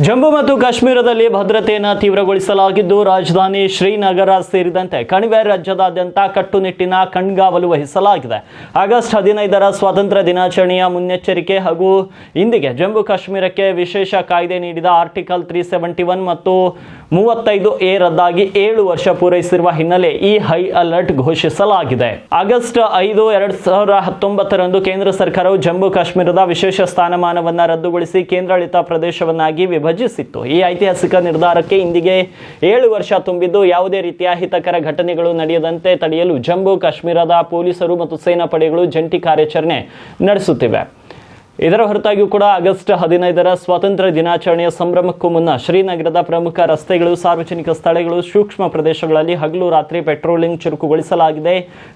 ಜಮ್ಮು ಮತ್ತು ಕಾಶ್ಮೀರದಲ್ಲಿ ಭದ್ರತೆಯನ್ನು ತೀವ್ರಗೊಳಿಸಲಾಗಿದ್ದು ರಾಜಧಾನಿ ಶ್ರೀನಗರ ಸೇರಿದಂತೆ ಕಣಿವೆ ರಾಜ್ಯದಾದ್ಯಂತ ಕಟ್ಟುನಿಟ್ಟಿನ ಕಣ್ಗಾವಲು ವಹಿಸಲಾಗಿದೆ. ಆಗಸ್ಟ್ 15ರ ಸ್ವಾತಂತ್ರ್ಯ ದಿನಾಚರಣೆಯ ಮುನ್ನೆಚ್ಚರಿಕೆ ಹಾಗೂ ಇಂದಿಗೆ ಜಮ್ಮು ಕಾಶ್ಮೀರಕ್ಕೆ ವಿಶೇಷ ಕಾಯ್ದೆ ನೀಡಿದ ಆರ್ಟಿಕಲ್ 371 ಮತ್ತು 35A ರದ್ದಾಗಿ 7 ವರ್ಷ ಪೂರೈಸಿರುವ ಹಿನ್ನೆಲೆ ಈ ಹೈ ಅಲರ್ಟ್ ಘೋಷಿಸಲಾಗಿದೆ. ಆಗಸ್ಟ್ 5, 2019ರಂದು ಕೇಂದ್ರ ಸರ್ಕಾರವು ಜಮ್ಮು ಕಾಶ್ಮೀರದ ವಿಶೇಷ ಸ್ಥಾನಮಾನವನ್ನು ರದ್ದುಗೊಳಿಸಿ ಕೇಂದ್ರಾಡಳಿತ ಪ್ರದೇಶವನ್ನಾಗಿ ವಿಭಜಿಸಿತ್ತು. ಈ ಐತಿಹಾಸಿಕ ನಿರ್ಧಾರಕ್ಕೆ ಇಂದಿಗೆ 7 ವರ್ಷ ತುಂಬಿದ್ದು ಯಾವುದೇ ರೀತಿಯ ಅಹಿತಕರ ಘಟನೆಗಳು ನಡೆಯದಂತೆ ತಡೆಯಲು ಜಮ್ಮು ಕಾಶ್ಮೀರದ ಪೊಲೀಸರು ಮತ್ತು ಸೇನಾ ಪಡೆಗಳು ಜಂಟಿ ಕಾರ್ಯಾಚರಣೆ ನಡೆಸುತ್ತಿವೆ. ಇದರ ಹೊರತಾಗಿಯೂ ಕೂಡ ಆಗಸ್ಟ್ 15ರ ಸ್ವಾತಂತ್ರ್ಯ ದಿನಾಚರಣೆಯ ಸಂಭ್ರಮಕ್ಕೂ ಮುನ್ನ ಶ್ರೀನಗರದ ಪ್ರಮುಖ ರಸ್ತೆಗಳು, ಸಾರ್ವಜನಿಕ ಸ್ಥಳಗಳು, ಸೂಕ್ಷ್ಮ ಪ್ರದೇಶಗಳಲ್ಲಿ ಹಗಲು ರಾತ್ರಿ ಪೆಟ್ರೋಲಿಂಗ್ ಚುರುಕುಗೊಳಿಸಲಾಗಿದೆ.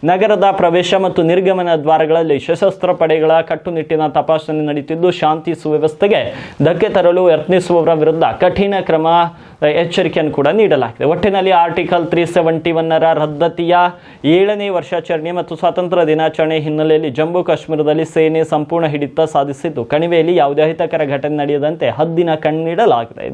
ನಗರದ ಪ್ರವೇಶ ಮತ್ತು ನಿರ್ಗಮನ ದ್ವಾರಗಳಲ್ಲಿ ಸಶಸ್ತ್ರ ಪಡೆಗಳ ಕಟ್ಟುನಿಟ್ಟಿನ ತಪಾಸಣೆ ನಡೆಯುತ್ತಿದ್ದು ಶಾಂತಿ ಸುವ್ಯವಸ್ಥೆಗೆ ಧಕ್ಕೆ ತರಲು ಯತ್ನಿಸುವವರ ವಿರುದ್ಧ ಕಠಿಣ ಕ್ರಮ ಎಚ್ಚರಿಕೆಯನ್ನು ಕೂಡ ನೀಡಲಾಗಿದೆ. ಒಟ್ಟಿನಲ್ಲಿ ಆರ್ಟಿಕಲ್ 371ರ ರದ್ದತಿಯ 7ನೇ ವರ್ಷಾಚರಣೆ ಮತ್ತು ಸ್ವಾತಂತ್ರ್ಯ ದಿನಾಚರಣೆ ಹಿನ್ನೆಲೆಯಲ್ಲಿ ಜಮ್ಮು ಕಾಶ್ಮೀರದಲ್ಲಿ ಸೇನೆ ಸಂಪೂರ್ಣ ಹಿಡಿತ ಸಾಧಿಸಿದ್ದು ಕಣಿವೆಯಲ್ಲಿ ಯಾವುದೇ ಅಹಿತಕರ ಘಟನೆ ನಡೆಯದಂತೆ ಹದ್ದಿನ ಕಣ್ಣಿಡಲಾಗಿದೆ.